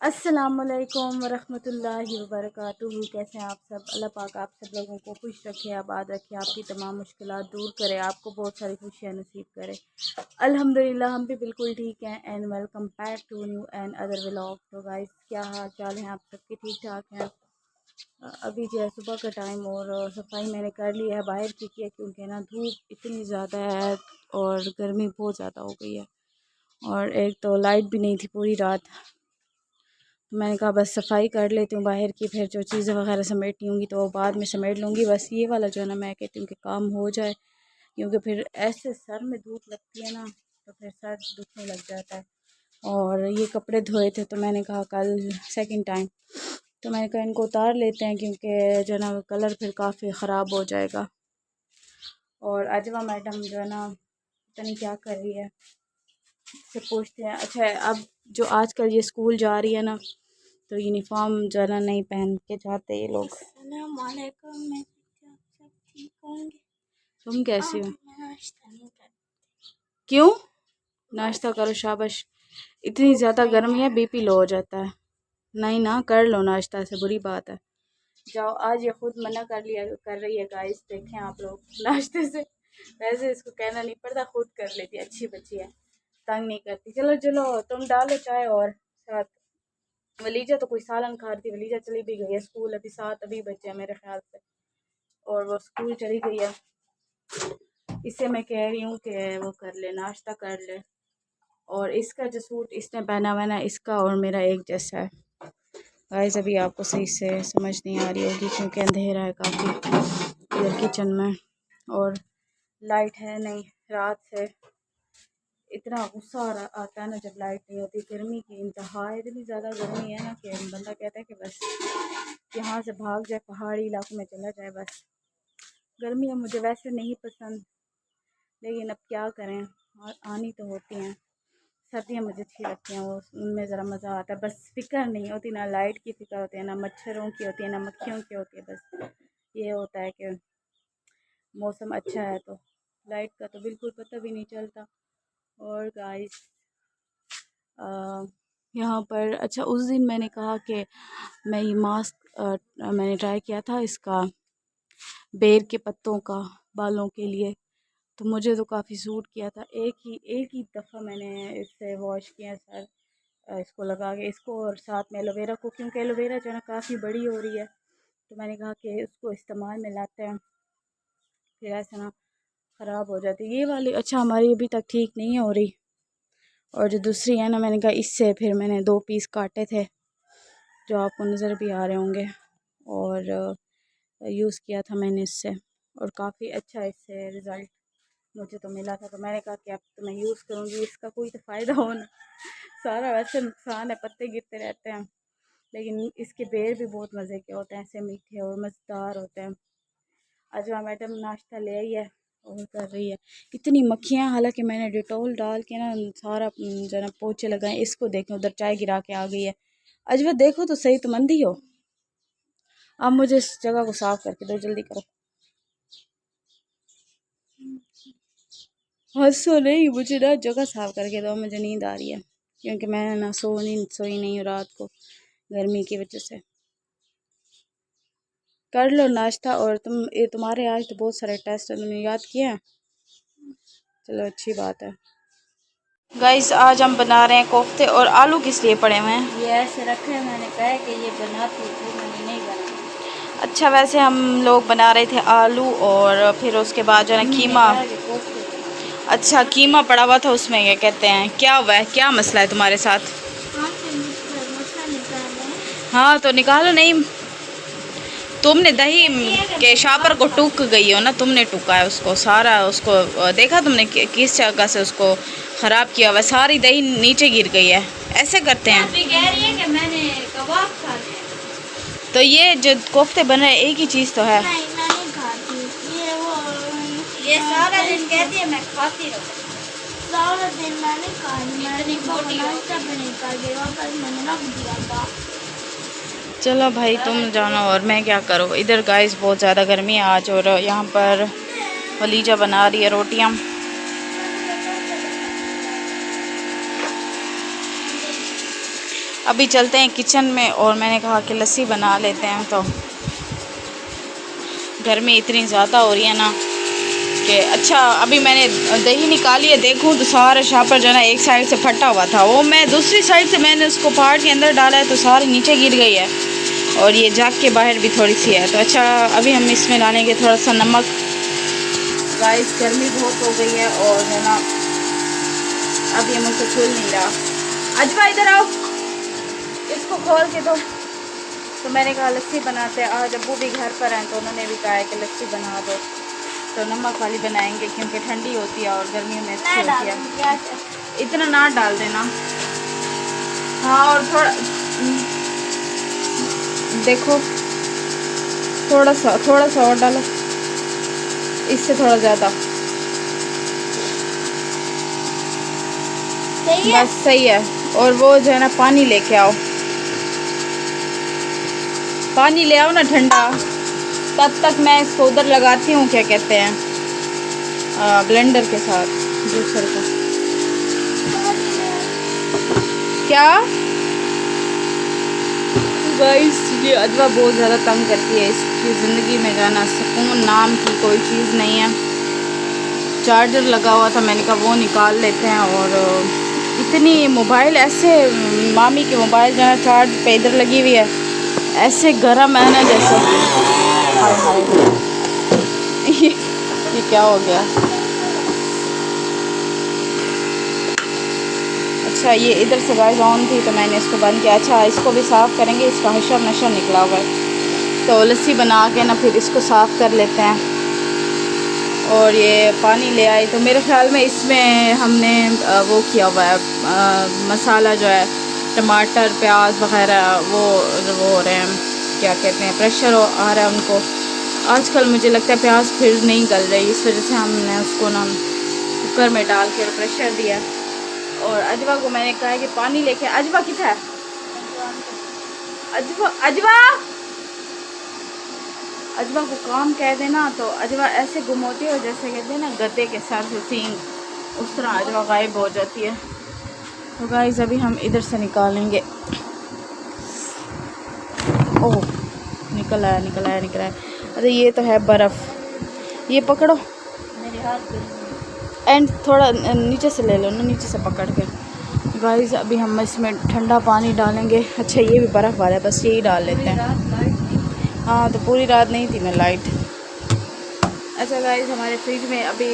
अस्सलामुअलैकुम वरहमतुल्लाहि वबरकातुहू। कैसे हैं आप सब? अल्लाह पाक आप सब लोगों को खुश रखे, आबाद रखे, आपकी तमाम मुश्किलात दूर करे, आपको बहुत सारी खुशियाँ नसीब करे। अल्हम्दुलिल्लाह हम भी बिल्कुल ठीक हैं। And welcome back to new and other vlog. तो गाइस, क्या हाल चाल हैं आप सबके? ठीक ठाक हैं? अभी जो है सुबह का टाइम और सफाई मैंने कर ली है बाहर की, क्योंकि ना धूप इतनी ज़्यादा है और गर्मी बहुत ज़्यादा हो गई है, और एक तो लाइट भी नहीं थी पूरी रात। मैंने कहा बस सफाई कर लेती हूँ बाहर की, फिर जो चीज़ें वगैरह समेटनी होंगी तो वो बाद में समेट लूँगी। बस ये वाला जो है ना, मैं कहती हूँ कि काम हो जाए, क्योंकि फिर ऐसे सर में धूप लगती है ना तो फिर सर दुखने लग जाता है। और ये कपड़े धोए थे तो मैंने कहा कल सेकंड टाइम, तो मैंने कहा इनको उतार लेते हैं, क्योंकि जो है ना कलर फिर काफ़ी ख़राब हो जाएगा। और अजवा मैडम जो है ना पता नहीं क्या कर रही है, से पूछते हैं। अच्छा, अब जो आजकल ये स्कूल जा रही है ना, तो यूनिफॉर्म जो है ना नहीं पहन के जाते ये लोग। तुम कैसी हो? क्यों? नाश्ता करो, शाबाश। इतनी ज़्यादा गर्मी है, बीपी लो हो जाता है। नहीं ना, कर लो नाश्ता, से बुरी बात है। जाओ, आज ये खुद मना कर रही है गाइस, देखें आप लोग नाश्ते से। वैसे इसको कहना नहीं पड़ता, खुद कर लेती है, अच्छी बच्ची है, तंग नहीं करती। चलो चलो तुम डालो चाय और साथ। वलीजा तो कोई सालन खा रही थी, वलीजा चली भी गई है स्कूल, अभी 7 अभी बच्चे हैं मेरे ख्याल से, और वो स्कूल चली गई है। इससे मैं कह रही हूँ कि वो कर ले, नाश्ता कर ले। और इसका जो सूट इसने पहना हुआ है ना, इसका और मेरा एक जैसा है। गाइस अभी आपको सही से समझ नहीं आ रही होगी, क्योंकि अंधेरा है काफ़ी इधर किचन में, और लाइट है नहीं रात से। इतना गुस्सा आता है ना जब लाइट नहीं होती। गर्मी की इंतहा है, इतनी ज़्यादा गर्मी है ना कि बंदा कहता है कि बस यहाँ से भाग जाए, पहाड़ी इलाकों में चला जाए। बस गर्मियाँ मुझे वैसे नहीं पसंद, लेकिन अब क्या करें, और आनी तो होती हैं। सर्दियाँ मुझे अच्छी लगती हैं, वो उनमें ज़रा मज़ा आता है। बस फिक्र नहीं होती, ना लाइट की फ़िक्र होती है, ना मच्छरों की होती है, ना मक्खियों की होती है। बस ये होता है कि मौसम अच्छा है तो लाइट का तो बिल्कुल पता भी नहीं चलता। और गाइस यहाँ पर, अच्छा उस दिन मैंने कहा कि मैं ये मास्क मैंने ट्राई किया था, इसका बेर के पत्तों का, बालों के लिए, तो मुझे तो काफ़ी सूट किया था। एक ही दफ़ा मैंने इससे वॉश किया सर, इसको लगा के इसको, और साथ में एलोवेरा को, क्योंकि एलोवेरा जो है ना काफ़ी बड़ी हो रही है, तो मैंने कहा कि उसको इस्तेमाल में लाते हैं, फिर ऐसा ना ख़राब हो जाती ये वाली। अच्छा, हमारी अभी तक ठीक नहीं हो रही। और जो दूसरी है ना, मैंने कहा इससे फिर मैंने 2 पीस काटे थे जो आपको नज़र भी आ रहे होंगे, और यूज़ किया था मैंने इससे, और काफ़ी अच्छा इससे रिज़ल्ट मुझे तो मिला था। तो मैंने कहा कि अब तो मैं यूज़ करूँगी, इसका कोई तो फ़ायदा हो ना। सारा वैसे नुकसान है, पत्ते गिरते रहते हैं, लेकिन इसके बेर भी बहुत मज़े के होते हैं, ऐसे मीठे और मज़ेदार होते हैं। अजवा मैडम नाश्ता ले आई है और कर रही है। इतनी मक्खियाँ, हालांकि मैंने डिटॉल डाल के ना सारा जो है ना पोछे लगाए। इसको देखें, उधर चाय गिरा के आ गई है। अजवा देखो तो सही, तुम अंधी हो? अब मुझे इस जगह को साफ़ करके दो, जल्दी करो। हंसो नहीं, मुझे ना जगह साफ़ करके दो, मुझे नींद आ रही है, क्योंकि मैं ना सोई नहीं हूँ रात को गर्मी की वजह से। कर लो नाश्ता। और तुम्हारे आज तो बहुत सारे टेस्ट है, तुमने याद किया है? चलो अच्छी बात है। गाइस आज हम बना रहे हैं कोफ्ते, और आलू किस लिए पड़े हुए हैं? ये ऐसे रखे हैं, मैंने कहा कि ये बनाती थी, मैंने नहीं बनाया। अच्छा, वैसे हम लोग बना रहे थे आलू, और फिर उसके बाद जो है कीमा। अच्छा, कीमा पड़ा हुआ था उसमें, क्या कहते हैं, क्या हुआ है, क्या मसला है तुम्हारे साथ? हाँ तो निकालो। नहीं, तुमने दही के शापर को टूक गई हो ना, तुमने टूका है उसको सारा, उसको देखा तुमने किस जगह से उसको ख़राब किया हुआ, सारी दही नीचे गिर गई है। ऐसे करते हैं। कह रही है कि मैंने कबाब खा लिया। तो ये जो कोफ्ते बन रहे एक ही चीज़ तो है। नहीं, मैं नहीं खाती ये सारा दिन कहती है मैं खाती रहूँ, सारा दिन मैंने चलो भाई तुम जानो, और मैं क्या करूँ। इधर गाइस बहुत ज़्यादा गर्मी है आज, और यहाँ पर वलीजा बना रही है रोटियाँ। अभी चलते हैं किचन में और मैंने कहा कि लस्सी बना लेते हैं। तो गर्मी इतनी ज़्यादा हो रही है ना कि अच्छा अभी मैंने दही निकाली है, देखूँ तो सारा शापर जो है ना एक साइड से फटा हुआ था, वो मैं दूसरी साइड से मैंने उसको पहाड़ के अंदर डाला है तो सारी नीचे गिर गई है और ये जाग के बाहर भी थोड़ी सी है। तो अच्छा अभी हम इसमें डालेंगे थोड़ा सा नमक। गाइस गर्मी बहुत हो गई है और है ना अभी हम उसे खुल नहीं रहा। अजवा इधर आओ, इसको खोल के दो। तो मैंने कहा लस्सी बनाते हैं, आज अब्बू भी घर पर हैं तो उन्होंने भी कहा है कि लस्सी बना दो। तो नमक वाली बनाएंगे क्योंकि ठंडी होती है और गर्मियों में अच्छी होती है। इतना ना डाल देना। हाँ और थोड़ा देखो थोड़ा सा और डालो, इससे थोड़ा ज़्यादा बस सही है। और वो जो है ना पानी लेके आओ, पानी ले आओ ना ठंडा। तब तक मैं इसको उधर लगाती हूँ, क्या कहते हैं, ब्लेंडर के साथ जूसर को। क्या गाइस ये अजवा बहुत ज़्यादा तंग करती है, इसकी ज़िंदगी में जाना सुकून नाम की कोई चीज़ नहीं है। चार्जर लगा हुआ था, मैंने कहा वो निकाल लेते हैं। और इतनी मोबाइल ऐसे मामी की मोबाइल जो है चार्ज पे इधर लगी हुई है, ऐसे गर्म है ना जैसे। हाय हाय ये क्या हो गया। अच्छा ये इधर से गाइस ऑन थी तो मैंने इसको बंद किया। अच्छा इसको भी साफ़ करेंगे, इसका हशर नशर निकला हुआ है। तो लस्सी बना के ना फिर इसको साफ़ कर लेते हैं। और ये पानी ले आई तो मेरे ख़्याल में इसमें हमने वो किया हुआ है, मसाला जो है टमाटर प्याज वग़ैरह वो हो रहे हैं, क्या कहते हैं, प्रेशर आ रहा है उनको। आजकल मुझे लगता है प्याज फिर नहीं गल रही, इस वजह से हमने उसको ना कुकर में डाल के प्रेशर दिया। और अजवा को मैंने कहा है कि पानी लेके, अजवा कितना है, अजवा अजवा को काम कह देना तो अजवा ऐसे गुम होती है जैसे कहते हैं ना गद्दे के सर से सींग, उस तरह अजवा गायब हो जाती है। तो गाइस अभी हम इधर से निकालेंगे। ओह निकल आया। अरे ये तो है बर्फ़, ये पकड़ो मेरे हाथ एंड थोड़ा नीचे से ले लो ना, नीचे से पकड़ के। गाइस अभी हम इसमें ठंडा पानी डालेंगे। अच्छा ये भी बर्फ़ वाला है, बस यही डाल लेते हैं। हाँ तो पूरी रात नहीं थी मैं लाइट। अच्छा गाइस हमारे फ्रिज में अभी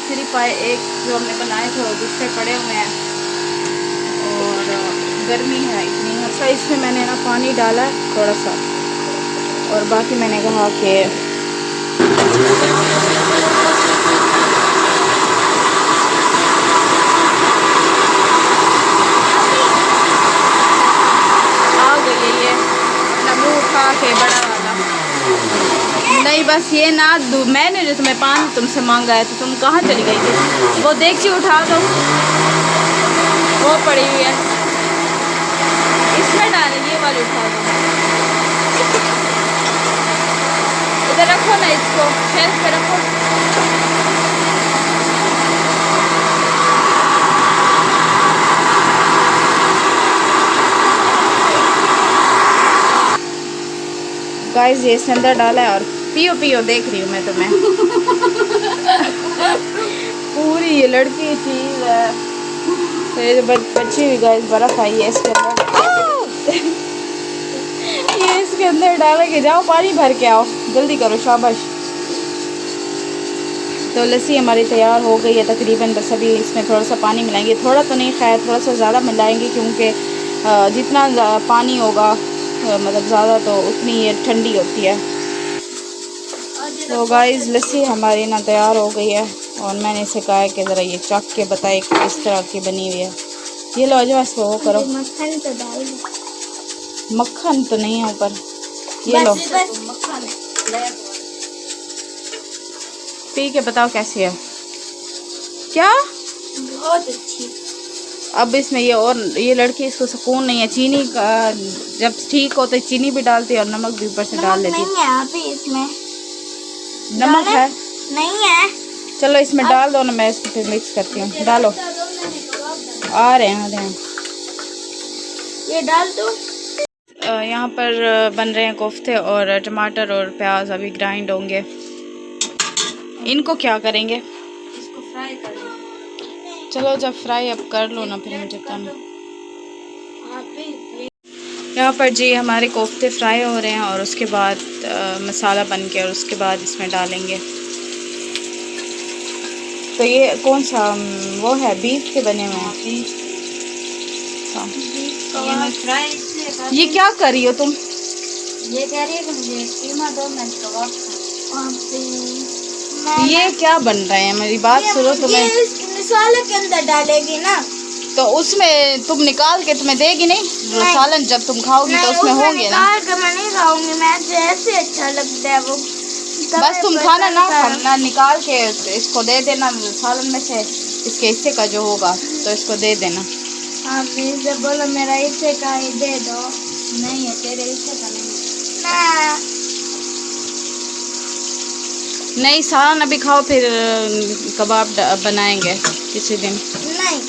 सिर्फ आए एक जो हमने बनाए थे वो दूसरे पड़े हुए हैं और गर्मी है इतनी। अच्छा इसमें मैंने ना पानी डाला है थोड़ा सा और बाकी मैंने कहा कि आ गई है ये नमू खा के बड़ा वाला। नहीं बस ये ना मैंने जो तुम्हें पानी तुमसे मांगा है तो तुम कहाँ चली गई थी। वो देख उठा दो, वो पड़ी हुई है, इसमें डालें, ये वाली उठा दो। इधर रखो ना, इसको शेल्फ पे रखो। गाइस ये इसके अंदर डाला है और पियो देख रही हूँ मैं तुम्हें। पूरी ये लड़की चीज़ है। तो ये बच्ची हुई गाइस बर्फ़ आई है इसके अंदर। ये इसके अंदर डाला के जाओ पानी भर के आओ, जल्दी करो शाबाश। तो लस्सी हमारी तैयार हो गई है तकरीबन। बस अभी इसमें थोड़ा सा पानी मिलाएंगे, थोड़ा तो नहीं खैर थोड़ा सा ज़्यादा मिलाएंगे क्योंकि जितना पानी होगा मतलब ज़्यादा तो उतनी ये ठंडी होती है। तो गाइस लस्सी हमारी ना तैयार हो गई है और मैंने इसे कहा है कि ज़रा ये चख के बताए कि किस तरह की बनी हुई है। ये लो अजवा इसको वो करो। मक्खन तो नहीं है ऊपर, ये लो पी के बताओ कैसी है। क्या बहुत अच्छी। अब इसमें ये और ये लड़की इसको सुकून नहीं है, चीनी का जब ठीक हो तो चीनी भी डालती है और नमक भी ऊपर से डाल देती है। नहीं है अभी इसमें नमक है नहीं है। चलो इसमें डाल दो ना, मैं इसको फिर मिक्स करती हूँ। डालो आ रहे हैं ये डाल दो। यहाँ पर बन रहे हैं कोफ्ते और टमाटर और प्याज अभी ग्राइंड होंगे। इनको क्या करेंगे? इसको फ्राई कर लो। चलो जब फ्राई अब कर लो ना, फिर मुझे कम। यहाँ पर जी हमारे कोफ्ते फ्राई हो रहे हैं और उसके बाद मसाला बन के और उसके बाद इसमें डालेंगे। तो ये कौन सा वो है, बीफ के बने हुए हैं? ये मैं फ्राई इसलिए कर ये क्या कर रही हो तुम? ये कह रही है कि मुझे कीमा दो, मैं कबाब ये क्या बन रहे हैं? मेरी बात सुनो। तुम्हें ये मसाले के अंदर डालेगी ना, तो उसमें तुम निकाल के तुम्हें देगी नहीं? सालन जब तुम खाओगी तो उसमें होंगे ना। निकाल के मैं नहीं खाऊंगी, मैं ऐसे अच्छा लगता है वो। बस तुम खाना ना खाना, निकाल के इसको दे देना सालन में से, इसके हिस्से का जो होगा तो इसको दे देना। हाँ प्लीज बोलो मेरा हिस्से का ही दे दो। नहीं है तेरे हिस्से का नहीं है। नहीं सालन अभी खाओ, फिर कबाब बनाएंगे किसी दिन। नहीं,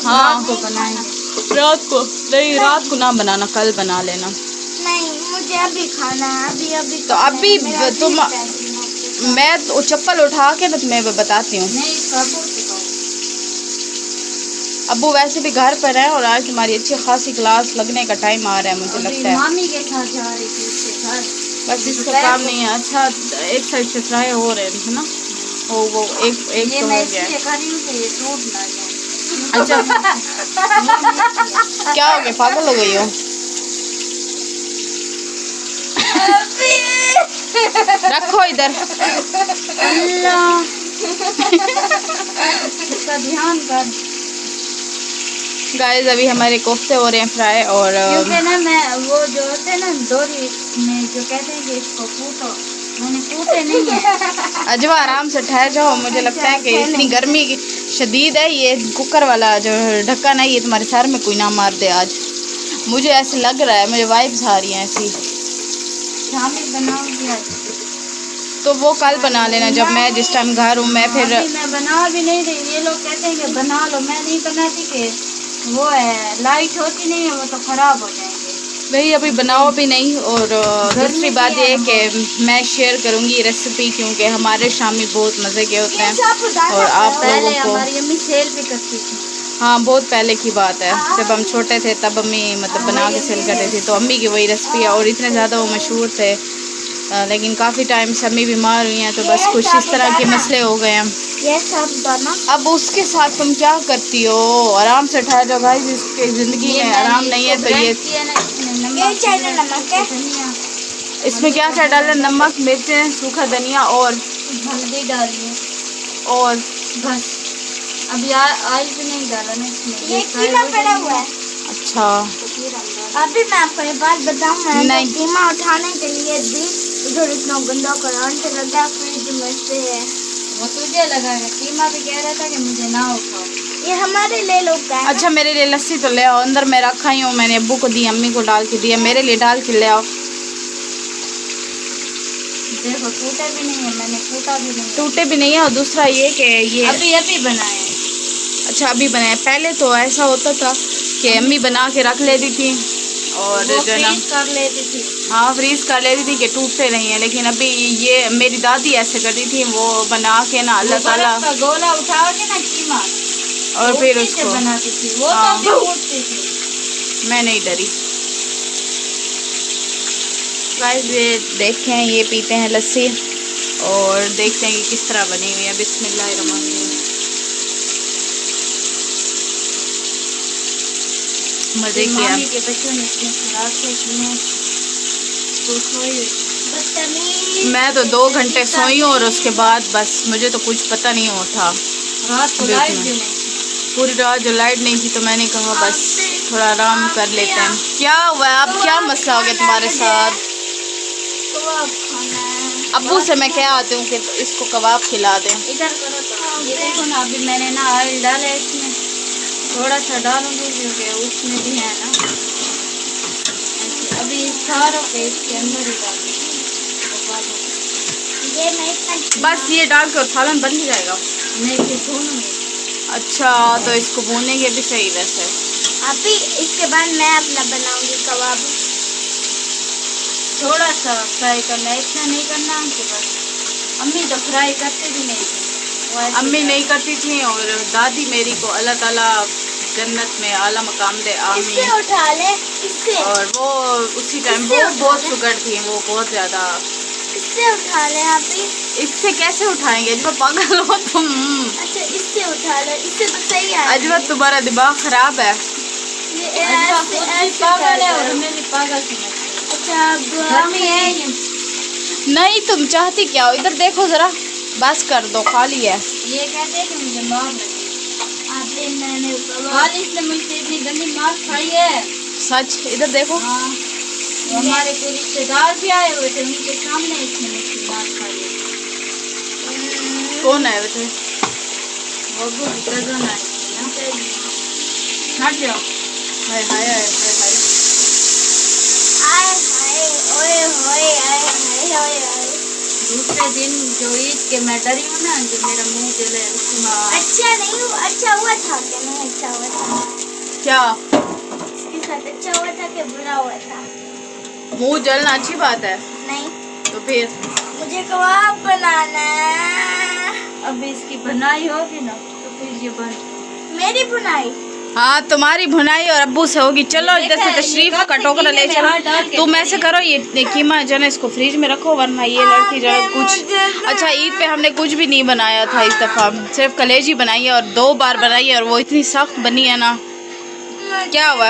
हाँ रात को बनाएंगे। रात को नहीं, रात को ना बनाना, कल बना लेना। नहीं मुझे अभी खाना है, अभी अभी तो अभी तुम, मैं तो चप्पल उठा के ना तुम्हें बताती हूँ। नहीं अब्बू वैसे भी घर पर है और आज तुम्हारी अच्छी खासी क्लास लगने का टाइम आ रहा है, मुझे लगता है। मामी के साथ जा रही थी उसके घर। बस इसको काम नहीं है। अच्छा एक साइड से फ्राई हो रहे हैं ना, वो एक ये तो मैं हो गया। इसलिए कर रही हूँ कि ये टूट ना जाए। अच्छा क्या हो गया, पागल हो गई हो? रखो इधर। अल्लाह इसका ध्यान कर। गाइस अभी हमारे कोफ्ते हो रहे हैं फ्राई और क्योंकि ना मैं वो जो होते हैं ना डोरी में जो कहते हैं कि इसको कूटो, मैंने कूटे नहीं है। अजवा आराम से ठहर जाओ। मुझे लगता है कि इतनी गर्मी शदीद है, ये कुकर वाला जो ढक्कन है ये तुम्हारे सर में कोई ना मार दे आज। मुझे ऐसे लग रहा है, मुझे वाइब्स आ रही हैं ऐसी। शामिल बनाऊंगी आज। तो वो कल बना लेना जब मैं जिस टाइम घर हूँ। मैं फिर मैं बना भी नहीं रही, ये लोग कहते हैं कि बना लो, मैं नहीं बनाती कि वो है लाइट होती नहीं है, वो तो खराब हो जाएंगे। वही अभी बनाओ भी नहीं। और दूसरी बात ये है कि मैं शेयर करूँगी रेसिपी, क्योंकि हमारे शामी बहुत मज़े के होते हैं और आप लोगों को। हमारी अम्मी सेल भी करती थी। हाँ बहुत पहले की बात है, जब हम छोटे थे तब अम्मी मतलब बना के सेल करते थे, तो अम्मी की वही रेसिपी है और इतने ज़्यादा वो मशहूर थे। लेकिन काफ़ी टाइम से अम्मी बीमार हुई हैं, तो बस कुछ इस तरह के मसले हो गए हैं। ये सब बना। अब उसके साथ तुम क्या करती हो? आराम से ठहर जाओ भाई, जिसकी ज़िंदगी में आराम नहीं है तो ये नमक है, इसमें क्या क्या डालें? नमक, मिर्चें, सूखा धनिया और हल्दी डालिए और बस। अभी ऑयल भी नहीं डाला ना इसमें, ये कीमा पड़ा हुआ है। अच्छा अभी मैं आपको एक बात बताऊँ, मैं नहीं। कीमा उठाने के लिए दी उधर इतना गंदा करंट लगा फ्रिज में से। वो तुझे लगाएगा, कीमा भी कह रहा था कि मुझे ना उठाओ, ये हमारे लिए लोग का है। अच्छा मेरे लिए लस्सी तो ले आओ, अंदर मैं रखा ही हूँ, मैंने अब्बू को दी, अम्मी को डाल के दिया, मेरे लिए डाल के ले आओ। देखो टूटे भी नहीं है, मैंने कूटा भी नहीं है। टूटे भी नहीं है। और दूसरा ये कि ये अभी बनाए। अच्छा अभी बनाए। पहले तो ऐसा होता था कि अम्मी बना के रख लेती थी और जो ना कर लेती थी। हाँ फ्रीज कर लेती थी कि टूटते नहीं है। लेकिन अभी ये मेरी दादी ऐसे करती थी, वो बना के ना अल्लाह ताला गोला उठा के ना कीमा और फिर उसको बनाती थी, वो हाँ। तो उठती थी। मैं नहीं डरी। गाइस ये देखें, ये पीते हैं लस्सी और देखते हैं कि किस तरह बनी हुई है। बिस्मिल्लाहिर्रहमानिर्रहीम। मजे किया। मामी के बच्चों ने इतने खराब से इसमें तो सोई। मैं तो 2 घंटे सोई हूँ और उसके बाद बस मुझे तो कुछ पता नहीं होता। रात को लाइट भी नहीं, पूरी रात जो लाइट नहीं थी, तो मैंने कहा बस थोड़ा आराम कर लेते हैं। क्या हुआ है? अब क्या मसला हो गया तुम्हारे साथ? अब्बू से मैं क्या आती हूँ कि इसको कबाब खिला दें। इधर करो तो ये देखो ना, अभी मैंने ना ऑयल डाला है इसमें, थोड़ा सा डालूंगी क्योंकि उसमें भी है ना। अभी सारों के इसके अंदर ही डालूंगी। ये नहीं बस ये डाल के और सालन बन ही जाएगा। नहीं फिर भूनूंगी। अच्छा तो इसको भूनेंगे भी सही वैसे। अभी इसके बाद मैं अपना बनाऊंगी कबाब। थोड़ा सा फ्राई करना है, इतना नहीं करना उनके पास। अम्मी तो फ्राई करते भी नहीं थे, अम्मी नहीं करती थी। और दादी मेरी को अल्लाह ताला जन्नत में आला मकाम दे, आमीन। इससे उठा ले, इससे। और वो उसी टाइम वो बहुत शुगर थी, वो बहुत ज़्यादा। इससे उठा ले अभी। इससे कैसे उठाएंगे अजवा, पागल हो तुम। अच्छा इससे उठा ले, इससे तो सही है। अजवा तुम्हारा दिमाग खराब है। पागल है और मेरी पागल समझ। अच्छा अब है नहीं, तुम चाहती क्या हो? इधर देखो जरा, बस कर दो, खाली है। ये कहते हैं कि मुझे मार लगी। मैंने इसने मुझसे इतनी गंदी मार खाई है। सच, इधर देखो। हाँ, हमारे कोई रिश्तेदार भी आए हुए थे, उनके सामने इसने मुझसे मार खाई है। कौन आए हुए थे? वो कज़न आए थे ना। हट जाओ। हाय हाय हाय हाय हाय हाय। दूसरे दिन जो ईद के मैं डरी हूँ ना, जो मेरा मुंह जले। अच्छा नहीं हुआ, अच्छा हुआ था कि नहीं? अच्छा हुआ था क्या? इसके साथ अच्छा हुआ था कि बुरा हुआ था? मुंह जलना अच्छी बात है। नहीं तो फिर मुझे कबाब बनाना है। अभी इसकी बनाई होगी ना तो फिर ये बन मेरी बुनाई। हाँ, तुम्हारी भुनाई और अब्बू से होगी। चलो इधर से तशरीफ का टोकरा ले चलो। तुम ऐसे करो, ये कीमा जो है इसको फ्रिज में रखो, वरना ये लड़की जो है कुछ। अच्छा, ईद पे हमने कुछ भी नहीं बनाया था इस दफ़ा, सिर्फ कलेजी बनाई है और 2 बार बनाई है, और वो इतनी सख्त बनी है ना। क्या हुआ?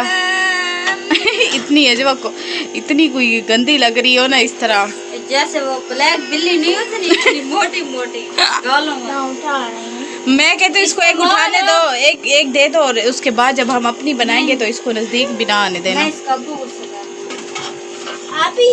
इतनी अजवा को इतनी कोई गंदी लग रही हो ना इस तरह, जैसे वो ब्लैक बिल्ली नहीं होती, इतनी मोटी मोटी गालों में। उठा रही मैं कहती हूँ इसको एक उठाने दो, एक दे दो, और उसके बाद जब हम अपनी बनाएंगे तो इसको नज़दीक भी ना आने देना। आप ही